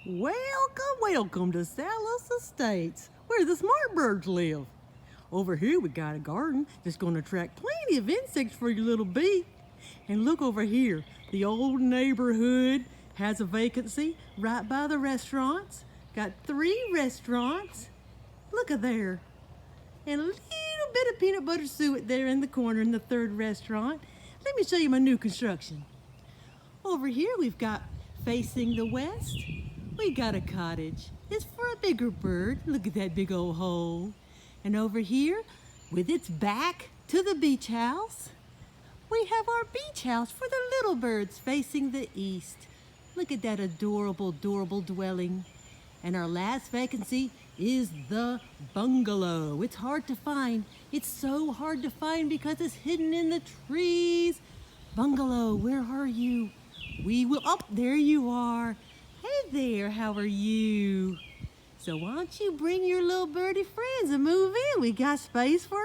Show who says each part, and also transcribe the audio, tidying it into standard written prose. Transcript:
Speaker 1: Welcome, welcome to Salis Estates, where the smart birds live. Over here we got a garden that's going to attract plenty of insects for your little bee. And look over here, the old neighborhood has a vacancy right by the restaurants. Got 3 restaurants. Look at there. And a little bit of peanut butter suet there in the corner in the 3rd restaurant. Let me show you my new construction. Over here we've got facing the west. We got a cottage. It's for a bigger bird. Look at that big old hole. And over here, with its back to the beach house, we have our beach house for the little birds facing the east. Look at that adorable, adorable dwelling. And our last vacancy is the bungalow. It's hard to find. It's so hard to find because it's hidden in the trees. Bungalow, where are you? We will, oh, there you are. Hey there, how are you? So why don't you bring your little birdie friends and move in? We got space for